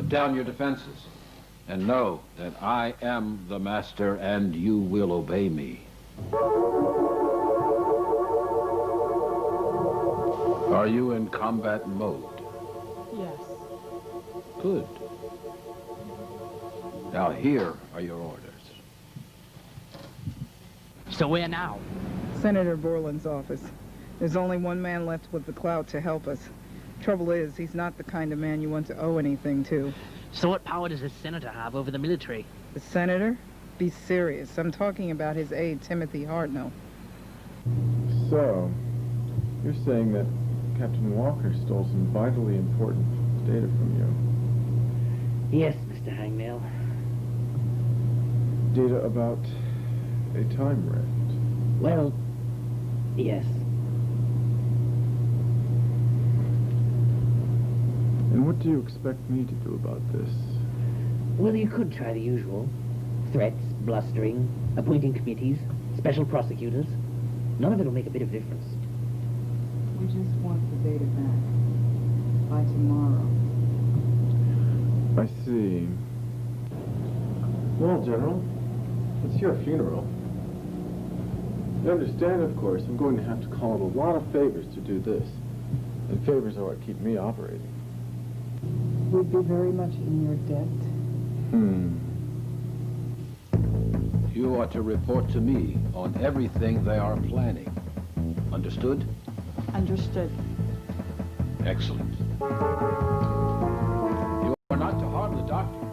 Put down your defenses and know that I am the master and you will obey me. Are you in combat mode? Yes. Good. Now here are your orders. So where now? Senator Borland's office. There's only one man left with the clout to help us. Trouble is, he's not the kind of man you want to owe anything to. So what power does this senator have over the military? The senator? Be serious. I'm talking about his aide, Timothy Hartnell. So, you're saying that Captain Walker stole some vitally important data from you? Yes, Mr. Hangnail. Data about a time rift? Well, yes. And what do you expect me to do about this? Well, you could try the usual. Threats, blustering, appointing committees, special prosecutors. None of it will make a bit of difference. We just want the data back. By tomorrow. I see. Well, General, it's your funeral. You understand, of course, I'm going to have to call in a lot of favors to do this. And favors are what keep me operating. We'd be very much in your debt. You are to report to me on everything they are planning. Understood? Understood. Excellent. You are not to harm the doctor.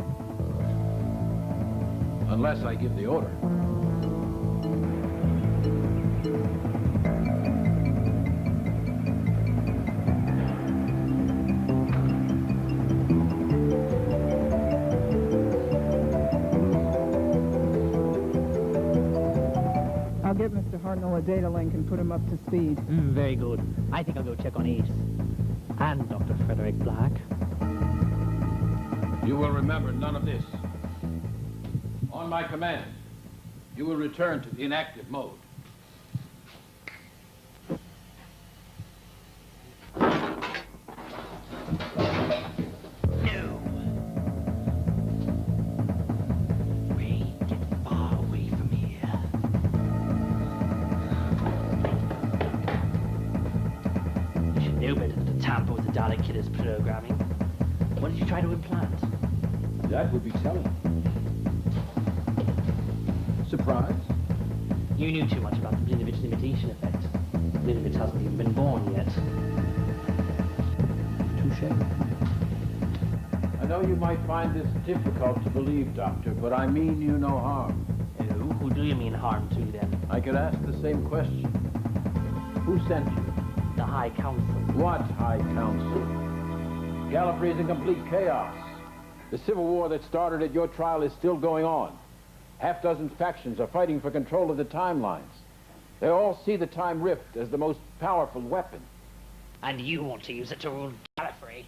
Unless I give the order. I'll get Mr. Hartnell a data link and put him up to speed. Very good. I think I'll go check on Ace. And Dr. Frederick Black. You will remember none of this. On my command, you will return to inactive mode. Dalek Killer's programming. What did you try to implant? That would be telling. Surprise? You knew too much about the Blinovitch limitation effect. Blinovitch hasn't even been born yet. Touché. I know you might find this difficult to believe, Doctor, but I mean you no harm. Who do you mean harm to, then? I could ask the same question. Who sent you? The High Council. What High Council? Gallifrey is in complete chaos. The civil war that started at your trial is still going on. Half-dozen factions are fighting for control of the timelines. They all see the time rift as the most powerful weapon. And you want to use it to rule Gallifrey?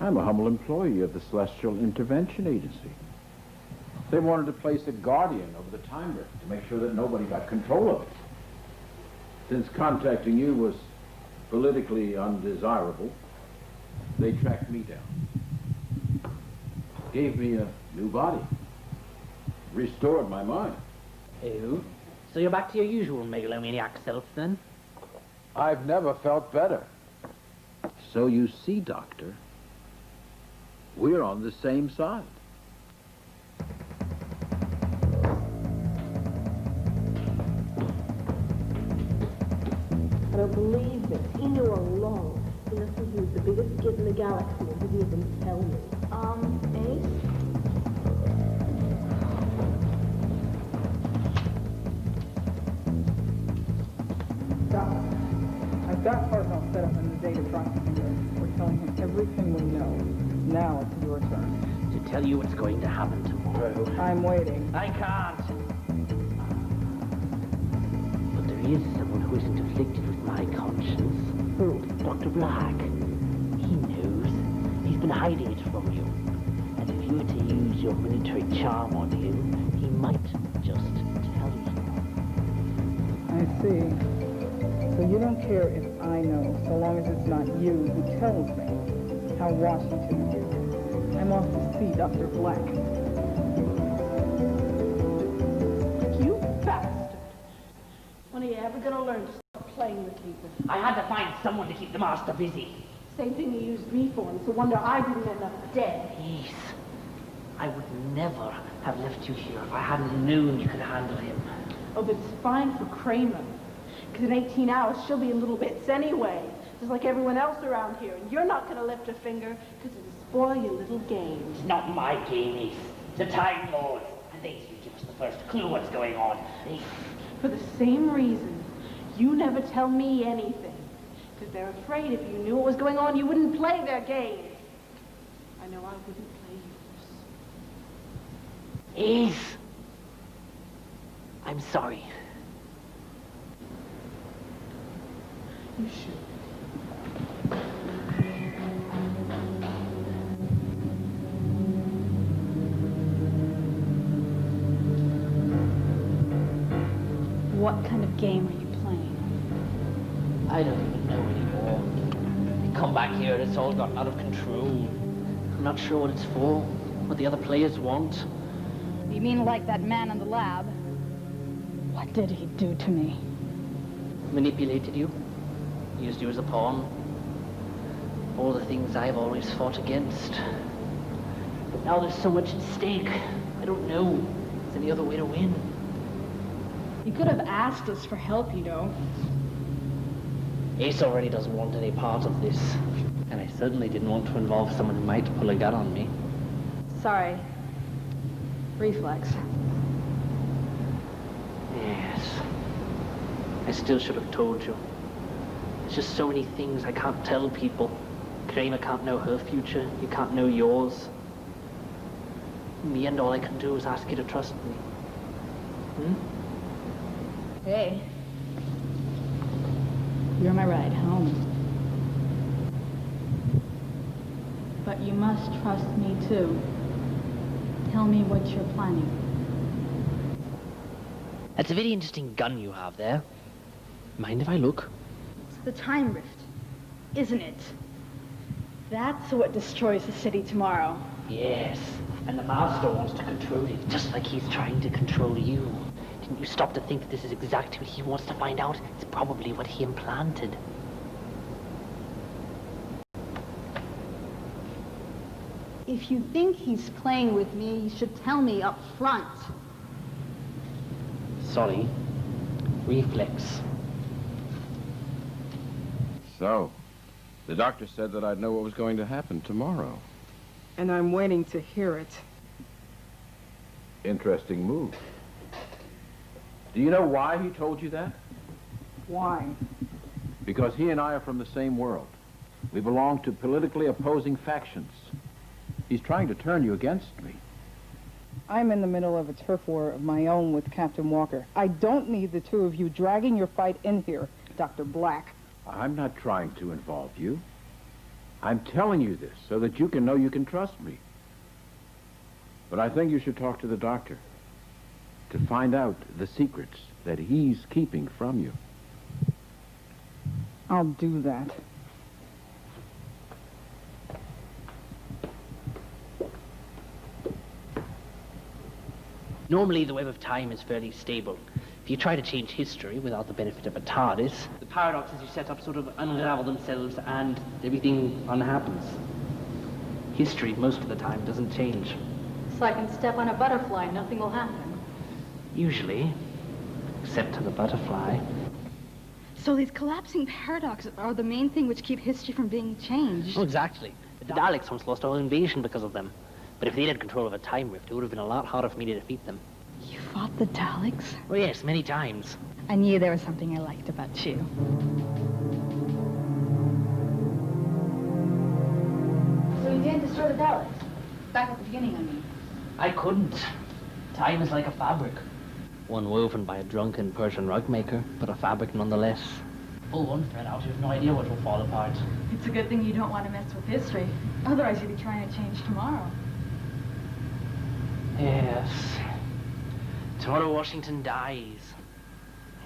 I'm a humble employee of the Celestial Intervention Agency. They wanted to place a guardian over the time rift to make sure that nobody got control of it. Since contacting you was politically undesirable, they tracked me down. Gave me a new body. Restored my mind. Oh? So you're back to your usual megalomaniac self, then? I've never felt better. So you see, Doctor, we're on the same side. I don't believe this. He knew all along. He must have used the biggest kid in the galaxy and didn't even tell me. Ace? Doc, I've got Hartnell set up in the data processing room. We're telling him everything we know. Now it's your turn. To tell you what's going to happen tomorrow. I'm waiting. I can't. But there is someone who isn't afflicted with my conscience. Who? Dr. Black. He knows. He's been hiding it from you. And if you were to use your military charm on him, he might just tell you. I see. So you don't care if I know, so long as it's not you who tells me. how Washington is. I'm off to see Dr. Black. You bastard! When are you ever gonna learn to stop playing with people? I had to find someone to keep the master busy. Same thing you used me for, and it's a wonder I didn't end up dead. Yes. I would never have left you here if I hadn't known you could handle him. Oh, but it's fine for Kramer. Because in 18 hours, she'll be in little bits anyway. Just like everyone else around here. And you're not going to lift a finger because it'll spoil your little game. It's not my game, Ace. The Time Lords. And they should give us the first clue what's going on. For the same reason, you never tell me anything. Because they're afraid if you knew what was going on, you wouldn't play their games. I know I wouldn't play yours. Ace! I'm sorry. You should. What kind of game are you playing? I don't even know anymore. You come back here and it's all gotten out of control. I'm not sure what it's for, what the other players want. You mean like that man in the lab? What did he do to me? Manipulated you, used you as a pawn. All the things I've always fought against. But now there's so much at stake. I don't know if there's any other way to win. You could have asked us for help, you know. Ace already doesn't want any part of this. And I certainly didn't want to involve someone who might pull a gun on me. Sorry. Reflex. Yes. I still should have told you. There's just so many things I can't tell people. Kramer can't know her future. You can't know yours. In the end, all I can do is ask you to trust me. Hmm? Hey. You're my ride home. But you must trust me, too. Tell me what you're planning. That's a very interesting gun you have there. Mind if I look? It's the Time Rift, isn't it? That's what destroys the city tomorrow. Yes. And the Master wants to control it, just like he's trying to control you. Didn't you stop to think that this is exactly what he wants to find out? It's probably what he implanted. If you think he's playing with me, you should tell me up front. Sorry. Reflex. So, the doctor said that I'd know what was going to happen tomorrow. And I'm waiting to hear it. Interesting move. Do you know why he told you that? Why? Because he and I are from the same world. We belong to politically opposing factions. He's trying to turn you against me. I'm in the middle of a turf war of my own with Captain Walker. I don't need the two of you dragging your fight in here, Dr. Black. I'm not trying to involve you. I'm telling you this so that you can know you can trust me. But I think you should talk to the doctor to find out the secrets that he's keeping from you. I'll do that. Normally, the web of time is fairly stable. If you try to change history without the benefit of a TARDIS, the paradoxes you set up sort of unravel themselves and everything unhappens. History, most of the time, doesn't change. So I can step on a butterfly, nothing will happen. Usually, except to the butterfly. So these collapsing paradoxes are the main thing which keep history from being changed. Oh, exactly. The Daleks once lost a whole invasion because of them. But if they had control of a time rift, it would have been a lot harder for me to defeat them. You fought the Daleks? Oh, yes, many times. I knew there was something I liked about you. So you didn't destroy the Daleks? Back at the beginning, I mean. I couldn't. Time is like a fabric. One woven by a drunken Persian rug maker, but a fabric nonetheless. Pull one thread out, you have no idea what will fall apart. It's a good thing you don't want to mess with history. Otherwise you'd be trying to change tomorrow. Yes. Tomorrow Washington dies.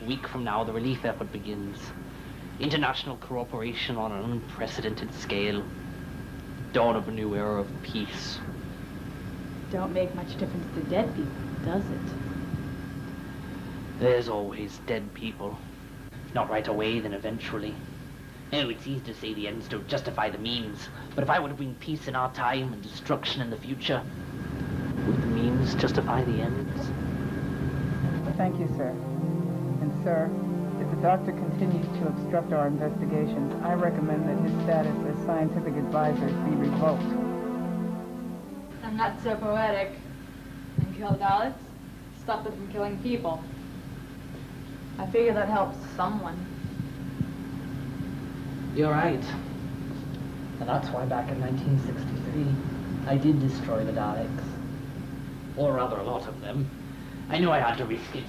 A week from now, the relief effort begins. International cooperation on an unprecedented scale. dawn of a new era of peace. Don't make much difference to dead people, does it? There's always dead people. If not right away, then eventually. Oh, it's easy to say the ends don't justify the means, but if I were to bring peace in our time and destruction in the future, would the means justify the ends? Thank you, sir. And sir, if the doctor continues to obstruct our investigations, I recommend that his status as scientific advisor be revoked. I'm not so poetic. And kill Daleks? Stop them from killing people. I figure that helps someone. You're right. And that's why back in 1963, I did destroy the Daleks. Or rather, a lot of them. I knew I had to risk it.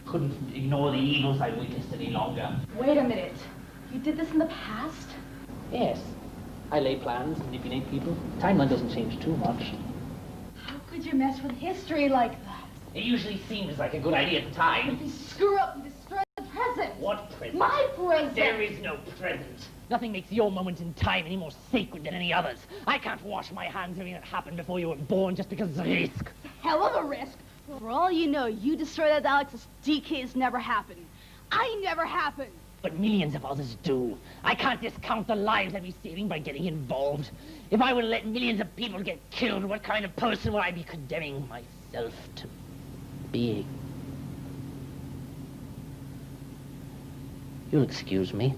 Couldn't ignore the evils I witnessed any longer. Wait a minute. You did this in the past? Yes. I lay plans, manipulate people. Timeline doesn't change too much. How could you mess with history like that? It usually seems like a good idea at the time. If you screw up and destroy the present. What present? My present! There is no present. Nothing makes your moment in time any more sacred than any others. I can't wash my hands of everything that happened before you were born just because it's a risk. Hell of a risk. For all you know, you destroy that Alex's DKs never happened. I never happened. But millions of others do. I can't discount the lives I'd be saving by getting involved. If I were to let millions of people get killed, what kind of person would I be condemning myself to being? You'll excuse me.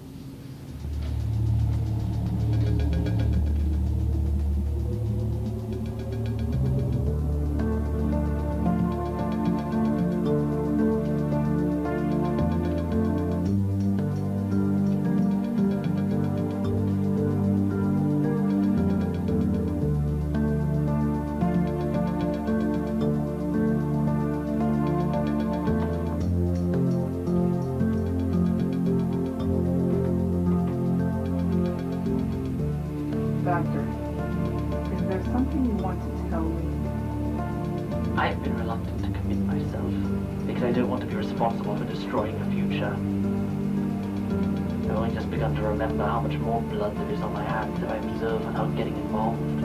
Doctor, is there something you want to tell me? I've been reluctant to commit myself because I don't want to be responsible for destroying the future. I've only just begun to remember how much more blood there is on my hands if I observe without getting involved.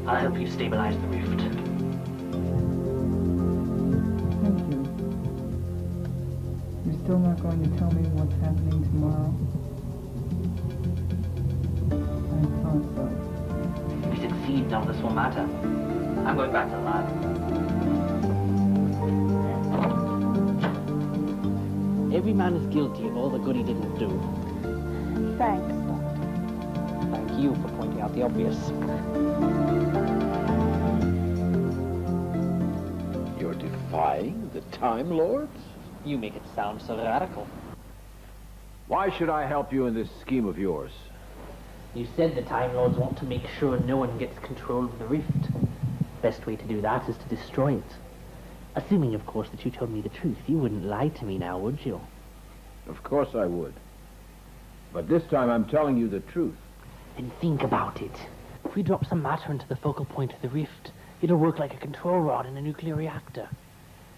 I'll help you stabilize the rift. Thank you. You're still not going to tell me what's happening tomorrow? I thought so. If we succeed, none of this will matter. I'm going back to the lab. Every man is guilty of all the good he didn't do. Thanks, Doctor. Thank you for pointing out the obvious. You're defying the Time Lords? You make it sound so radical. Why should I help you in this scheme of yours? You said the Time Lords want to make sure no one gets control of the rift. Best way to do that is to destroy it. Assuming, of course, that you told me the truth. You wouldn't lie to me now, would you? Of course I would. But this time I'm telling you the truth. Then think about it. If we drop some matter into the focal point of the rift, it'll work like a control rod in a nuclear reactor.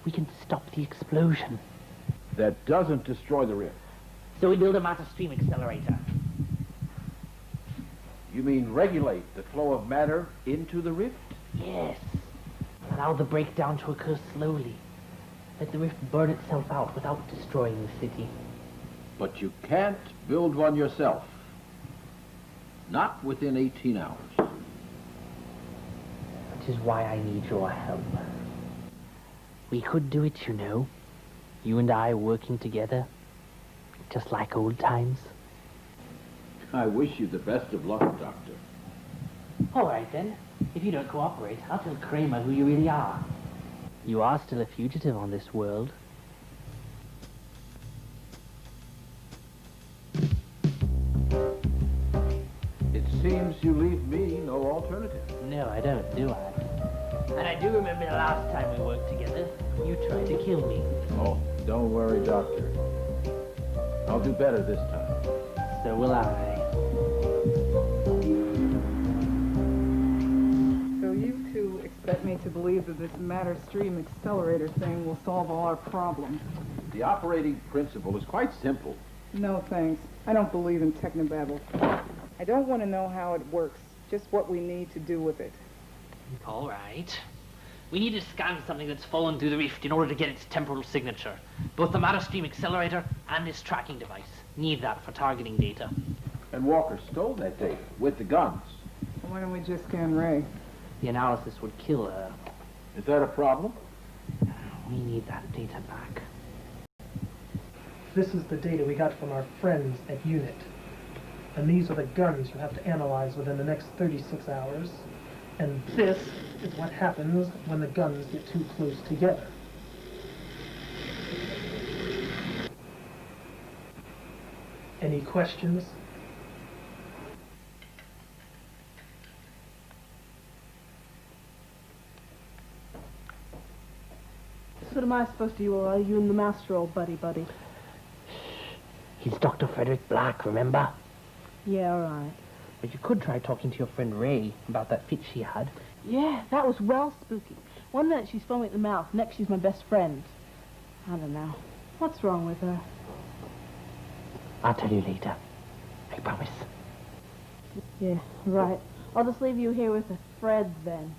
We can stop the explosion. That doesn't destroy the rift. So we build a matter stream accelerator. You mean regulate the flow of matter into the rift? Yes. Allow the breakdown to occur slowly. Let the rift burn itself out without destroying the city. But you can't build one yourself. Not within 18 hours. Which is why I need your help. We could do it, you know. You and I working together. Just like old times. I wish you the best of luck, Doctor. All right, then. If you don't cooperate, I'll tell Kramer who you really are. You are still a fugitive on this world. It seems you leave me no alternative. No, I don't, do I? And I do remember the last time we worked together. You tried to kill me. Oh, don't worry, Doctor. I'll do better this time. So will I. So you two expect me to believe that this matter stream accelerator thing will solve all our problems? The operating principle is quite simple. No, thanks. I don't believe in technobabble. I don't want to know how it works, just what we need to do with it. All right. We need to scan something that's fallen through the rift in order to get its temporal signature. Both the matter stream accelerator and this tracking device. Need that for targeting data. And Walker stole that data with the guns. Well, why don't we just scan Ray? The analysis would kill her. Is that a problem? We need that data back. This is the data we got from our friends at UNIT. And these are the guns you have to analyze within the next 36 hours. And this is what happens when the guns get too close together. Any questions? So what am I supposed to do? Or are you and the master all buddy-buddy? He's Dr. Frederick Black, remember? Yeah, all right. But you could try talking to your friend Ray about that fit she had. Yeah, that was well spooky. One minute she's foaming at the mouth, next she's my best friend. I don't know. What's wrong with her? I'll tell you later. I promise. Yeah, right. I'll just leave you here with a Fred then.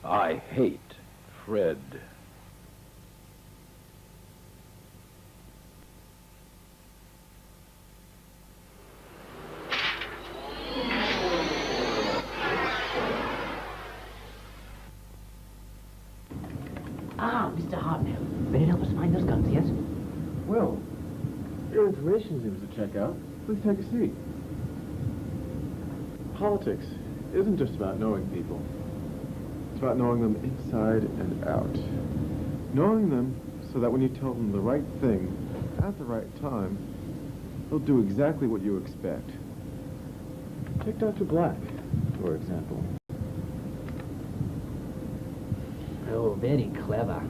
I hate Fred. Ah, Mr. Hartnell. Ready to help us find those guns, yes? Well, your information seems to check out. Please take a seat. Politics isn't just about knowing people. It's about knowing them inside and out. Knowing them so that when you tell them the right thing at the right time, they'll do exactly what you expect. Take Dr. Black, for example. Oh, very clever.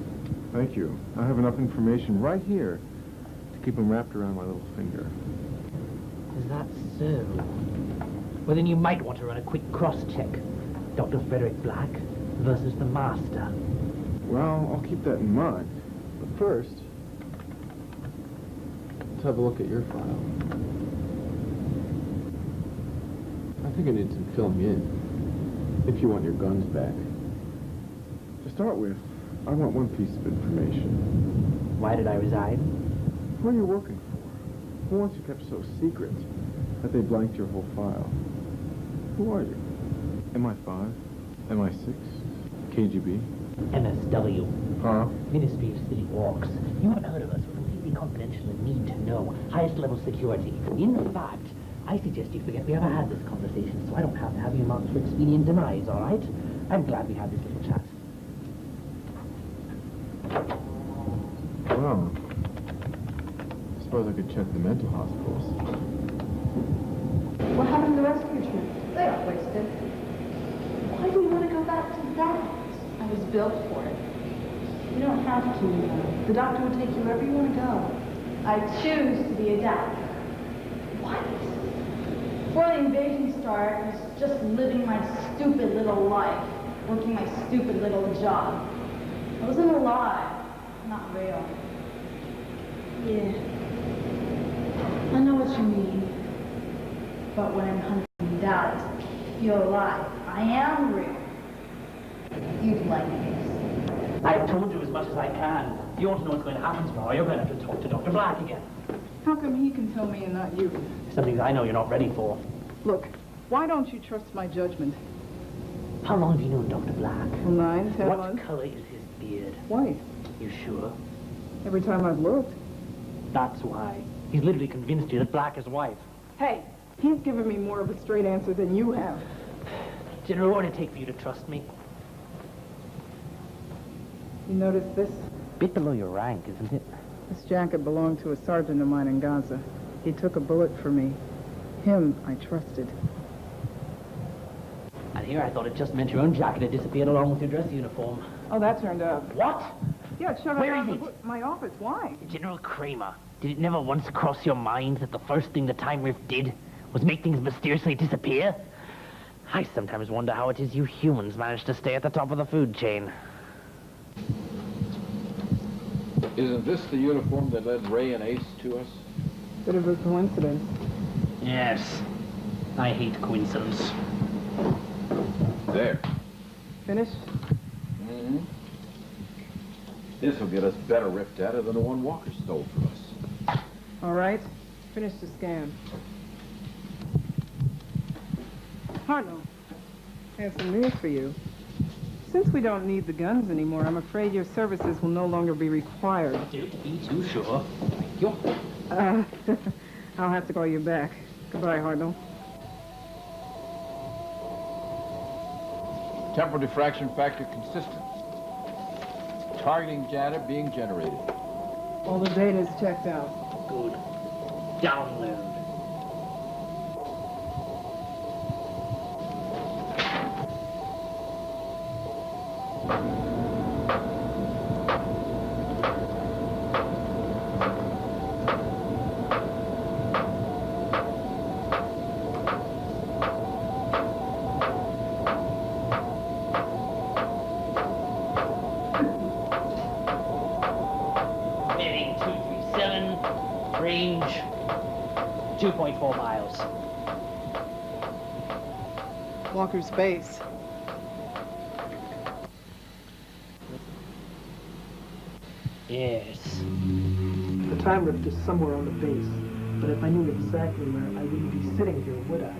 Thank you. I have enough information right here to keep them wrapped around my little finger. Is that so? Well, then you might want to run a quick cross-check. Dr. Frederick Black versus the Master. Well, I'll keep that in mind. But first, let's have a look at your file. I think I need some filling in, if you want your guns back. To start with, I want one piece of information. Why did I resign? Who are you working for? Who wants you kept so secret that they blanked your whole file? Who are you? MI5? MI6? KGB? MSW. Huh? Ministry of City Walks. You haven't heard of us. We're completely confidential and need to know. Highest level security. In fact, I suggest you forget we ever had this conversation so I don't have to have you marked for expedient demise, all right? I'm glad we had this little chat. Well, I suppose I could check the mental hospitals. What happened to the rest of your trip? They got wasted. Why do you want to go back to that? I was built for it. You don't have to. The doctor will take you wherever you want to go. I choose to be a dad. What? Before the invasion started, I was just living my stupid little life, working my stupid little job. I wasn't alive, not real. Yeah. I know what you mean. But when I'm hunting Dallas, I feel alive. I am real. You'd like this. I've told you as much as I can. If you want to know what's going to happen tomorrow, you're going to have to talk to Dr. Black again. How come he can tell me and not you? Something I know you're not ready for. Look, why don't you trust my judgment? How long have you known Dr. Black? Well, 9, 10 What months. color is his beard? White. You sure? Every time I've looked. That's why. He's literally convinced you that Black is wife. Hey, he's given me more of a straight answer than you have. General, what would it take for you to trust me? You notice this? Bit below your rank, isn't it? This jacket belonged to a sergeant of mine in Gaza. He took a bullet for me. Him I trusted. And here I thought it just meant your own jacket had disappeared along with your dress uniform. Oh, that turned out. What? Yeah, it showed Where up is in it? my office. Why? General Kramer, did it never once cross your mind that the first thing the Time Rift did was make things mysteriously disappear? I sometimes wonder how it is you humans manage to stay at the top of the food chain. Isn't this the uniform that led Ray and Ace to us? Bit of a coincidence. Yes. I hate coincidence. There. Finished? Mm-hmm. This will get us better ripped data than the one Walker stole from us. All right. Finish the scan. Hartnell, I have some news for you. Since we don't need the guns anymore, I'm afraid your services will no longer be required. Don't be too sure. Thank you. I'll have to call you back. Goodbye, Hartnell. Temporal diffraction factor consistent. Targeting data being generated. All the data is checked out. Good. Download. Heading 237, range 2.4 miles. Walker's base. Yes. The time rift is somewhere on the base, but if I knew exactly where, I wouldn't be sitting here, would I?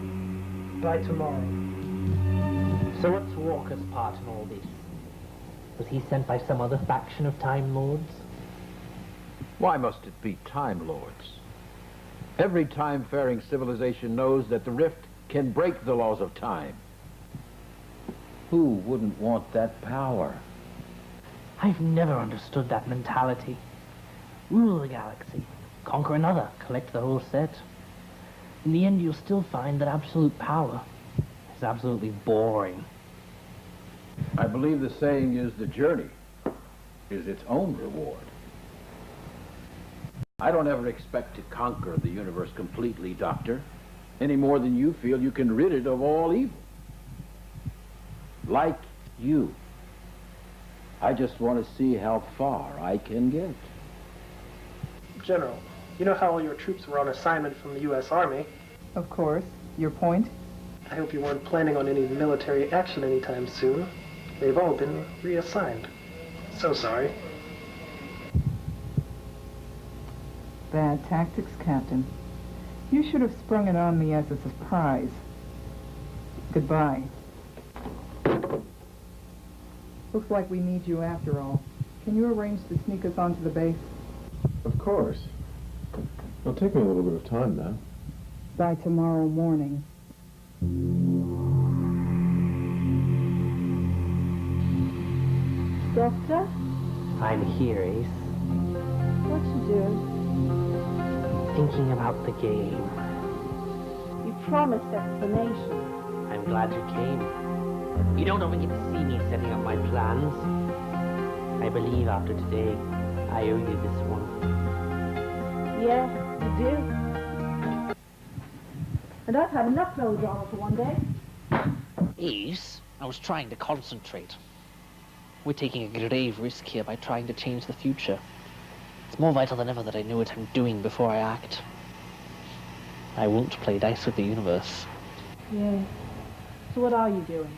By tomorrow. So what's Walker's part in all this? Was he sent by some other faction of Time Lords? Why must it be Time Lords? Every time-faring civilization knows that the Rift can break the laws of time. Who wouldn't want that power? I've never understood that mentality. Rule the galaxy, conquer another, collect the whole set. In the end, you'll still find that absolute power is absolutely boring. I believe the saying is the journey is its own reward. I don't ever expect to conquer the universe completely, Doctor, any more than you feel you can rid it of all evil. Like you. I just want to see how far I can get. General, you know how all your troops were on assignment from the U.S. Army? Of course. Your point? I hope you weren't planning on any military action anytime soon. They've all been reassigned. So sorry. Bad tactics, Captain. You should have sprung it on me as a surprise. Goodbye. Looks like we need you after all. Can you arrange to sneak us onto the base? Of course. It'll take me a little bit of time now. By tomorrow morning. Doctor, I'm here, Ace. what you doing? Thinking about the game. You promised explanation. I'm glad you came. You don't often get to see me setting up my plans. I believe after today, I owe you this one. Yeah, you do. And I've had enough melodrama for one day. Ace, I was trying to concentrate. We're taking a grave risk here by trying to change the future. It's more vital than ever that I know what I'm doing before I act. I won't play dice with the universe. Yeah. So what are you doing?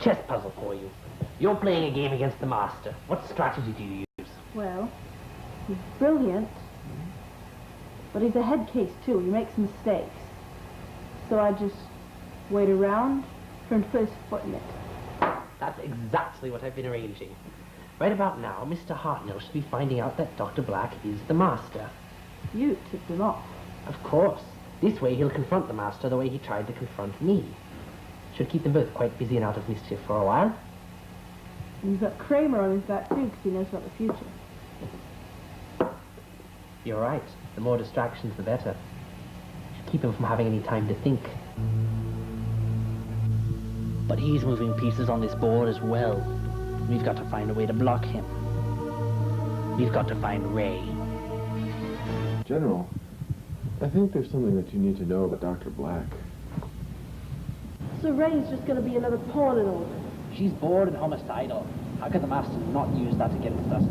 Chess puzzle for you. You're playing a game against the master. What strategy do you use? Well, he's brilliant, but he's a head case too. He makes mistakes. So I just wait around for him to put his foot in it. That's exactly what I've been arranging. Right about now, Mr. Hartnell should be finding out that Dr. Black is the master. You tipped him off. Of course. This way he'll confront the master the way he tried to confront me. Should keep them both quite busy and out of mischief for a while. And he's got Kramer on his back too, because he knows about the future. You're right. The more distractions, the better. Should keep him from having any time to think. But he's moving pieces on this board as well. We've got to find a way to block him. We've got to find Ray. General, I think there's something that you need to know about Dr. Black. So Ray's just going to be another pawn in all this. She's bored and homicidal. How could the master not use that against us?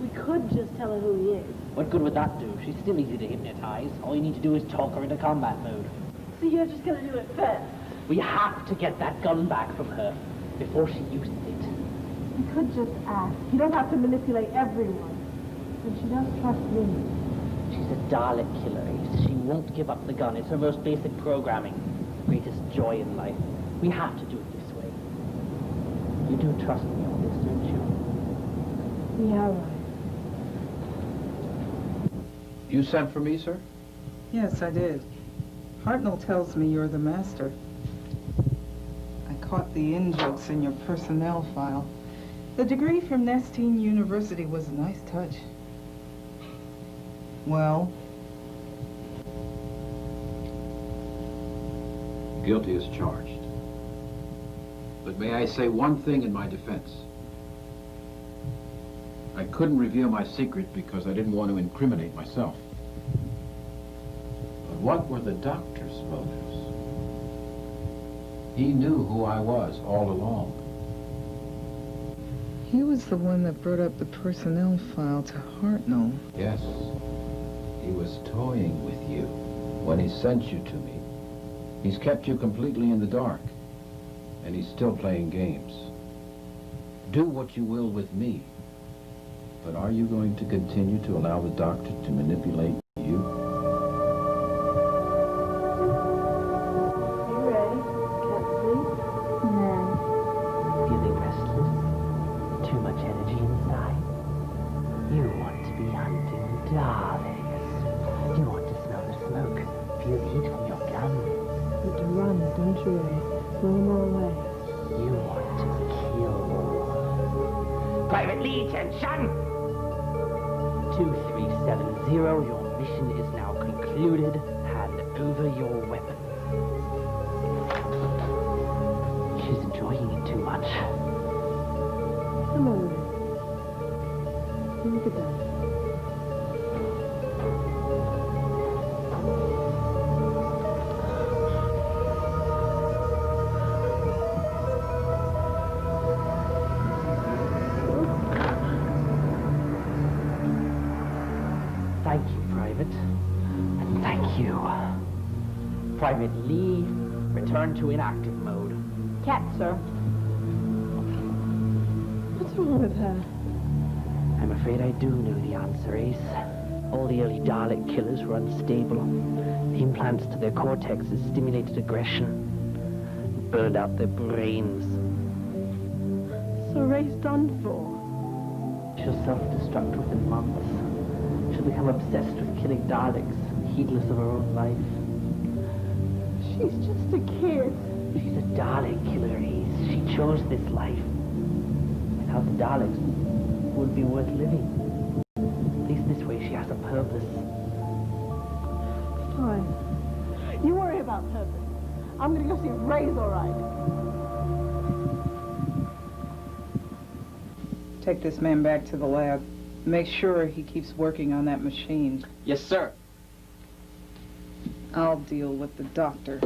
We could just tell her who he is. What good would that do? She's still easy to hypnotize. All you need to do is talk her into combat mode. So you're just gonna do it first? We have to get that gun back from her before she uses it. You could just ask. You don't have to manipulate everyone. And she does trust me. She's a Dalek killer, Ace. She won't give up the gun. It's her most basic programming. Greatest joy in life. We have to do it this way. You do trust me on this, don't you? Yeah, right. You sent for me, sir? Yes, I did. Hartnell tells me you're the master. I caught the in-jokes in your personnel file. The degree from Nestine University was a nice touch. Well? Guilty as charged. But may I say one thing in my defense? I couldn't reveal my secret because I didn't want to incriminate myself. But what were the doctor's motives? He knew who I was all along. He was the one that brought up the personnel file to Hartnell. Yes, he was toying with you when he sent you to me. He's kept you completely in the dark, and he's still playing games. Do what you will with me, but are you going to continue to allow the doctor to manipulate you? You ready? Can't sleep? No. Feeling restless? Too much energy inside? You want to be hunting Daleks. You want to smell the smoke, feel the heat from your gun. You have to run, don't you, Ray? No more away. You want to kill. Private Lee, attention! 2370, your mission is now concluded. Hand over your weapon. She's enjoying it too much. Come on, Ray. Look at that. Thank you, Private. And thank you. Private Lee, return to inactive mode. Cat, sir. What's wrong with her? I'm afraid I do know the answer, Ace. All the early Dalek killers were unstable. The implants to their cortexes stimulated aggression, burned out their brains. So Ray's done for. She'll self-destruct within months. She'll become obsessed with killing Daleks, heedless of her own life. She's just a kid. She's a Dalek killer, Ace. She chose this life. Without the Daleks, it would be worth living. At least this way she has a purpose. Fine. You worry about purpose. I'm gonna go see if Ray's all right. Take this man back to the lab. Make sure he keeps working on that machine. Yes, sir. I'll deal with the doctor.